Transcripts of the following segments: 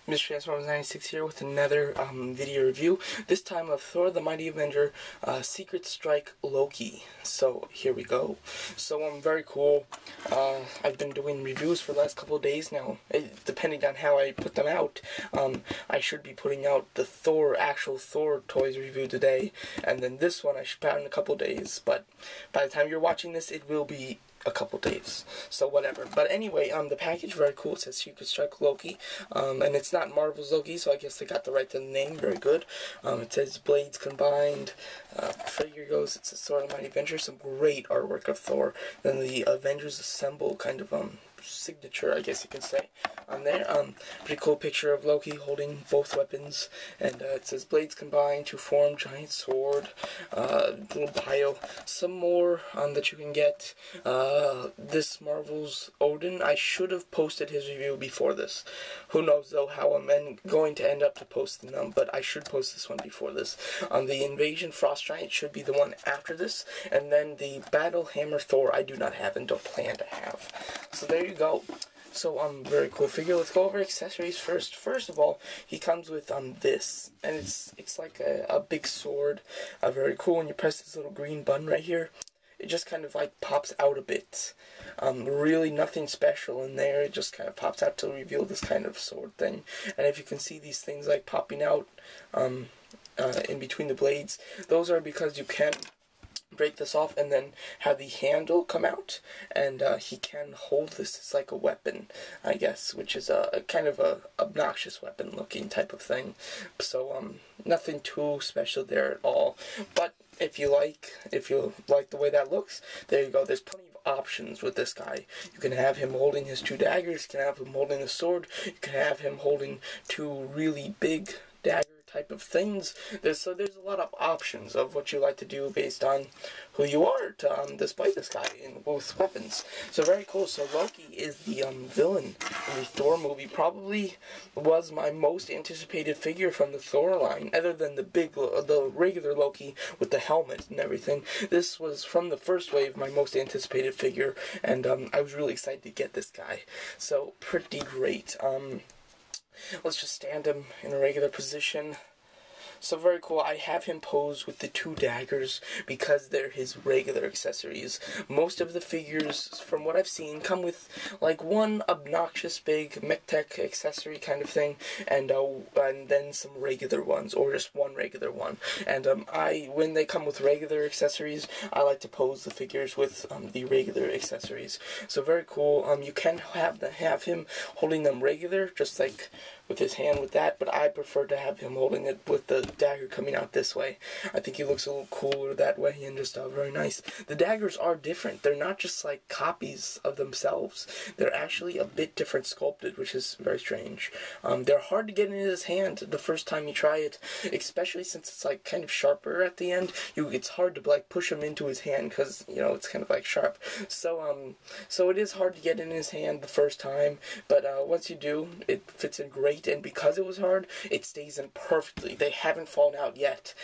Mr. S96 here with another video review, this time of Thor the Mighty Avenger, Secret Strike Loki. So here we go. So very cool. I've been doing reviews for the last couple of days now. Depending on how I put them out, I should be putting out the actual Thor toys review today, and then this one I should put out in a couple of days. But by the time you're watching this, it will be a couple days, so whatever. But anyway, the package very cool. It says Secret Strike Loki, and it's not Marvel's Loki, so I guess they got the right to the name. Very good. It says blades combined. Figure goes. It says Thor the Mighty Avenger. Some great artwork of Thor. Then the Avengers Assemble kind of signature, I guess you could say, on there. Pretty cool picture of Loki holding both weapons, and it says blades combined to form giant sword. Little bio, some more that you can get. This Marvel's Odin. I should have posted his review before this. Who knows though how I'm going to end up to posting them, but I should post this one before this. The Invasion Frost Giant should be the one after this, and then the Battle Hammer Thor I do not have and don't plan to have. So there you go. So very cool figure. Let's go over accessories first. First of all, he comes with this, and it's like a big sword. Very cool. When you press this little green button right here, it just kind of like pops out a bit. Really nothing special in there. It just kind of pops out to reveal this kind of sword thing. And if you can see these things like popping out in between the blades, those are because you can break this off and then have the handle come out, and he can hold this as like a weapon, I guess, which is a kind of a obnoxious weapon looking type of thing. So nothing too special there at all. But if you like the way that looks, there you go. There's plenty of options with this guy. You can have him holding his two daggers, you can have him holding a sword, you can have him holding two really big daggers type of things. There's a lot of options of what you like to do based on who you are to display this guy in both weapons. So very cool. So Loki is the villain in the Thor movie. Probably was my most anticipated figure from the Thor line, other than the regular Loki with the helmet and everything. This was from the first wave my most anticipated figure, and I was really excited to get this guy. So pretty great. Let's just stand him in a regular position. So very cool. I have him posed with the two daggers because they're his regular accessories. Most of the figures, from what I've seen, come with like one obnoxious big mech-tech accessory kind of thing, and then some regular ones, or just one regular one. And when they come with regular accessories, I like to pose the figures with the regular accessories. So very cool. You can have him holding them regular, just like with his hand with that, but I prefer to have him holding it with the dagger coming out this way. I think he looks a little cooler that way, and just very nice. The daggers are different. They're not just like copies of themselves. They're actually a bit different sculpted, which is very strange. They're hard to get into his hand the first time you try it, especially since it's like kind of sharper at the end. It's hard to like push him into his hand because, you know, it's kind of like sharp. So it is hard to get in his hand the first time, but once you do, it fits in great. And because it was hard, it stays in perfectly. They haven't fallen out yet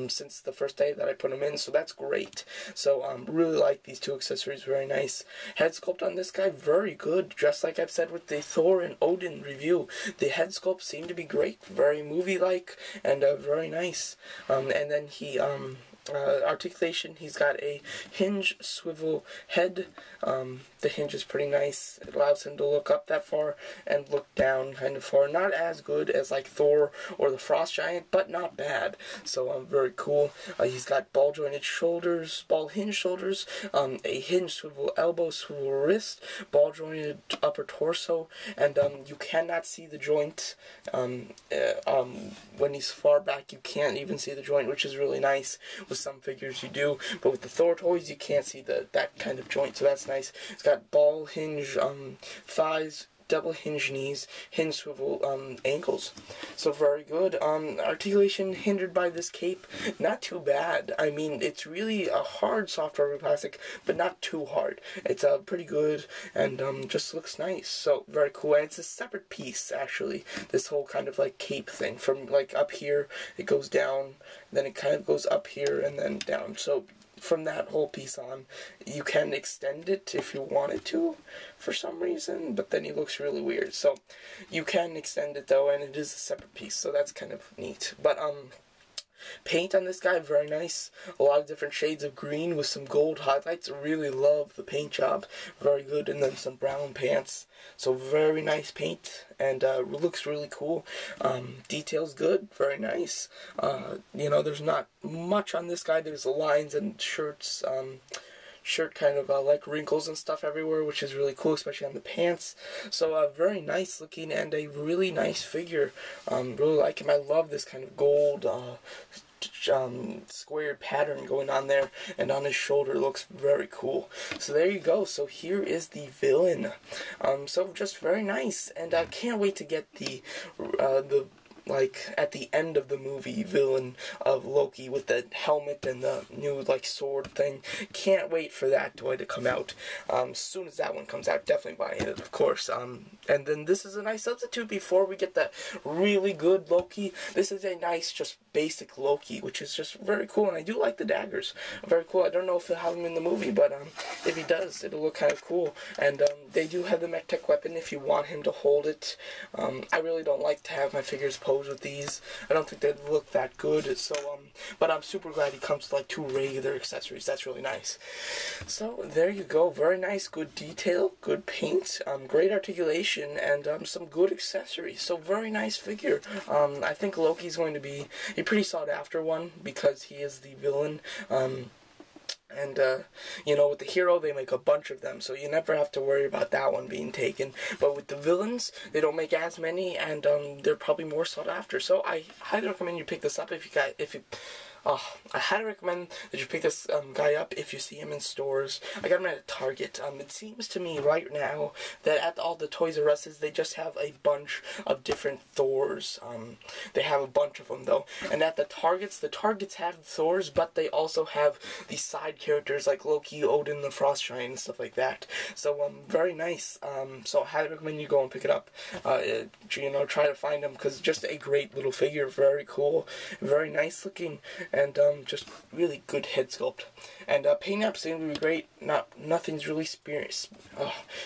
since the first day that I put them in, so that's great. So really like these two accessories, very nice. Head sculpt on this guy, very good. Just like I've said with the Thor and Odin review, the head sculpt seemed to be great, very movie-like, and very nice. And then he articulation, he's got a hinge swivel head. The hinge is pretty nice. It allows him to look up that far and look down kind of far. Not as good as like Thor or the Frost Giant, but not bad. So very cool. He's got ball jointed shoulders, ball hinge shoulders, a hinge swivel elbow, swivel wrist, ball jointed upper torso, and you cannot see the joint. When he's far back, you can't even see the joint, which is really nice. With some figures you do, but with the Thor toys you can't see that kind of joint, so that's nice. It's got ball hinge thighs, double hinge knees, hinge swivel ankles. So very good. Articulation hindered by this cape, not too bad. I mean, it's really a hard soft rubber plastic, but not too hard. It's pretty good, and just looks nice. So very cool. And it's a separate piece actually. This whole kind of like cape thing, from like up here it goes down, then it kind of goes up here and then down. So from that whole piece on. You can extend it if you wanted to, for some reason, but then he looks really weird. So you can extend it though, and it is a separate piece, so that's kind of neat. But paint on this guy, very nice. A lot of different shades of green with some gold highlights. I really love the paint job. Very good. And then some brown pants. So very nice paint. And looks really cool. Details good. Very nice. You know, there's not much on this guy. There's lines and shirts. Shirt kind of like wrinkles and stuff everywhere, which is really cool, especially on the pants. So very nice looking and a really nice figure. Really like him. I love this kind of gold squared pattern going on there, and on his shoulder. Looks very cool. So there you go. So here is the villain. So just very nice, and I can't wait to get the like at the end of the movie villain of Loki with the helmet and the new like sword thing. Can't wait for that toy to come out. As soon as that one comes out, definitely buying it, of course. And then this is a nice substitute before we get that really good Loki. This is a nice just basic Loki, which is just very cool, and I do like the daggers. Very cool. I don't know if they'll have him in the movie, but if he does, it'll look kind of cool. And they do have the mech tech weapon if you want him to hold it. I really don't like to have my figures pose with these. I don't think they'd look that good. So but I'm super glad he comes with like 2 regular accessories. That's really nice. So there you go. Very nice, good detail, good paint, great articulation, and some good accessories. So very nice figure. I think Loki's going to be a pretty sought after one because he is the villain. And, you know, with the hero, they make a bunch of them, so you never have to worry about that one being taken. But with the villains, they don't make as many, and they're probably more sought after. So I highly recommend you pick this up I highly recommend that you pick this guy up if you see him in stores. I got him at Target. It seems to me right now that at all the Toys R Us's, they just have a bunch of different Thors. They have a bunch of them, though. And at the Targets have Thors, but they also have the side characters like Loki, Odin, the Frost Giant, and stuff like that. So, very nice. So I highly recommend you go and pick it up. You know, try to find him, because just a great little figure. Very cool. Very nice looking. And just really good head sculpt. And paint apps seem to be great. Nothing's really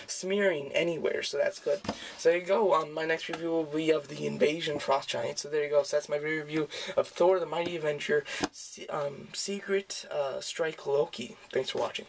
smearing anywhere, so that's good. So there you go. My next review will be of the Invasion Frost Giant. So there you go. So that's my review of Thor: The Mighty Avenger, Secret Strike Loki. Thanks for watching.